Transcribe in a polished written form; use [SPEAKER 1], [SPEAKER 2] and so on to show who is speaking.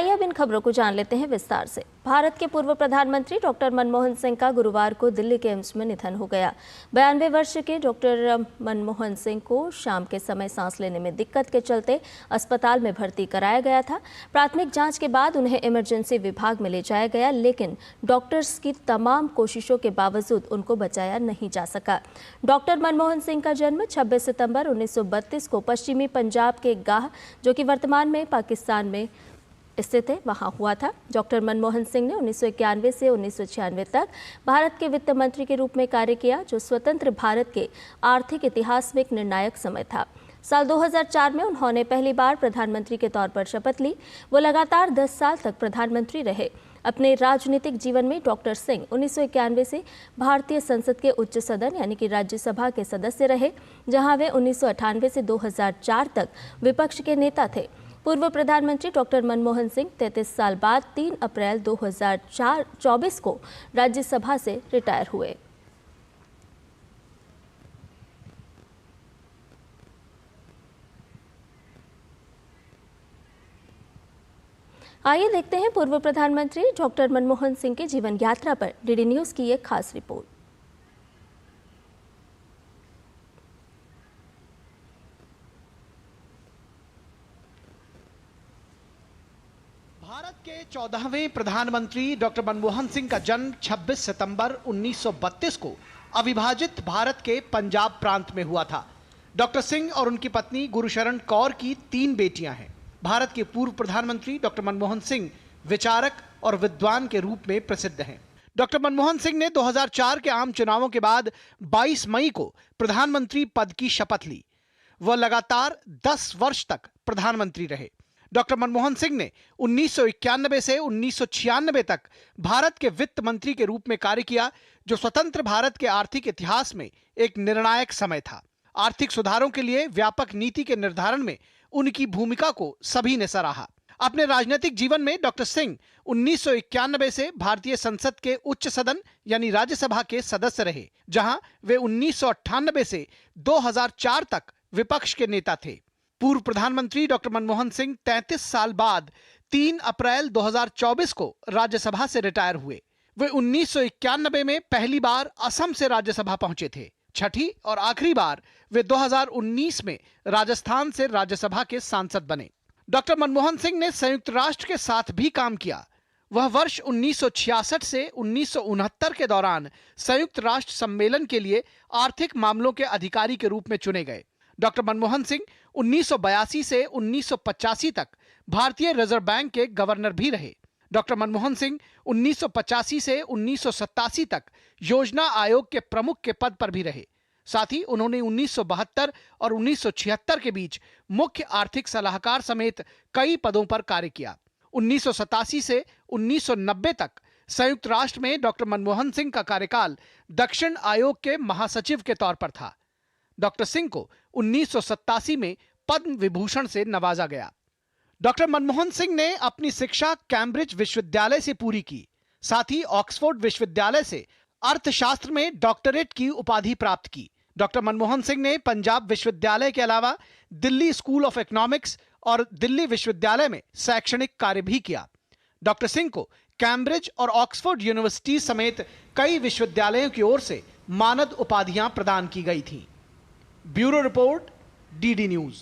[SPEAKER 1] आइए अब इन खबरों को जान लेते हैं विस्तार से। भारत के पूर्व प्रधानमंत्री डॉक्टर मनमोहन सिंह का गुरुवार को दिल्ली के एम्स में निधन हो गया। 92 वर्ष के डॉक्टर मनमोहन सिंह को शाम के समय सांस लेने में दिक्कत के चलते अस्पताल में भर्ती कराया गया था। प्राथमिक जांच के बाद उन्हें इमरजेंसी विभाग में ले जाया गया, लेकिन डॉक्टर्स की तमाम कोशिशों के बावजूद उनको बचाया नहीं जा सका। डॉक्टर मनमोहन सिंह का जन्म 26 सितंबर 1932 को पश्चिमी पंजाब के गाह, जो कि वर्तमान में पाकिस्तान में स्थित है, वहां हुआ था। डॉक्टर मनमोहन सिंह ने 1991 से 1996 तक भारत के वित्त मंत्री के रूप में कार्य किया, जो स्वतंत्र भारत के आर्थिक इतिहास में एक निर्णायक समय था। साल 2004 में उन्होंने पहली बार प्रधानमंत्री के तौर पर शपथ ली। वो लगातार 10 साल तक प्रधानमंत्री रहे। अपने राजनीतिक जीवन में डॉक्टर सिंह 1991 से भारतीय संसद के उच्च सदन यानी कि राज्यसभा के सदस्य रहे, जहां वे 1998 से 2004 तक विपक्ष के नेता थे। पूर्व प्रधानमंत्री डॉक्टर मनमोहन सिंह 33 साल बाद 3 अप्रैल 2024 को राज्यसभा से रिटायर हुए। आइए देखते हैं पूर्व प्रधानमंत्री डॉक्टर मनमोहन सिंह की जीवन यात्रा पर डीडी न्यूज की एक खास रिपोर्ट।
[SPEAKER 2] भारत के 14वें प्रधानमंत्री डॉक्टर मनमोहन सिंह का जन्म 26 सितंबर 1932 को अविभाजित भारत के पंजाब प्रांत में हुआ था। डॉक्टर सिंह और उनकी पत्नी गुरशरण कौर की 3 बेटियां हैं। भारत के पूर्व प्रधानमंत्री डॉक्टर मनमोहन सिंह विचारक और विद्वान के रूप में प्रसिद्ध हैं। डॉक्टर मनमोहन सिंह ने 2004 के आम चुनावों के बाद 22 मई को प्रधानमंत्री पद की शपथ ली। वह लगातार 10 वर्ष तक प्रधानमंत्री रहे। डॉक्टर मनमोहन सिंह ने 1991 से 1996 तक भारत के वित्त मंत्री के रूप में कार्य किया, जो स्वतंत्र भारत के आर्थिक इतिहास में एक निर्णायक समय था। आर्थिक सुधारों के लिए व्यापक नीति के निर्धारण में उनकी भूमिका को सभी ने सराहा। अपने राजनीतिक जीवन में डॉक्टर सिंह 1991 से भारतीय संसद के उच्च सदन यानी राज्यसभा के सदस्य रहे, जहां वे 1998 से 2004 तक विपक्ष के नेता थे। पूर्व प्रधानमंत्री डॉक्टर मनमोहन सिंह 33 साल बाद 3 अप्रैल 2024 को राज्यसभा से रिटायर हुए। वे 1991 में पहली बार असम से राज्यसभा पहुंचे थे। छठी और आखिरी बार वे 2019 में राजस्थान से राज्यसभा के सांसद बने। डॉक्टर मनमोहन सिंह ने संयुक्त राष्ट्र के साथ भी काम किया। वह वर्ष 1966 से 1969 के दौरान संयुक्त राष्ट्र सम्मेलन के लिए आर्थिक मामलों के अधिकारी के रूप में चुने गए। डॉक्टर मनमोहन सिंह 1982 से 1985 तक भारतीय रिजर्व बैंक के गवर्नर भी रहे। डॉक्टर मनमोहन सिंह 1985 से 1987 तक योजना आयोग के प्रमुख के पद पर भी रहे। साथ ही उन्होंने 1972 और 1976 के बीच मुख्य आर्थिक सलाहकार समेत कई पदों पर कार्य किया। 1987 से 1990 तक संयुक्त राष्ट्र में डॉक्टर मनमोहन सिंह का कार्यकाल दक्षिण आयोग के महासचिव के तौर पर था। डॉक्टर सिंह को 1987 में पद्म विभूषण से नवाजा गया। डॉक्टर मनमोहन सिंह ने अपनी शिक्षा कैम्ब्रिज विश्वविद्यालय से पूरी की। साथ ही ऑक्सफोर्ड विश्वविद्यालय से अर्थशास्त्र में डॉक्टरेट की उपाधि प्राप्त की। डॉक्टर मनमोहन सिंह ने पंजाब विश्वविद्यालय के अलावा दिल्ली स्कूल ऑफ इकोनॉमिक्स और दिल्ली विश्वविद्यालय में शैक्षणिक कार्य भी किया। डॉक्टर सिंह को कैम्ब्रिज और ऑक्सफोर्ड यूनिवर्सिटी समेत कई विश्वविद्यालयों की ओर से मानद उपाधियां प्रदान की गई थीं। Bureau report, DD news.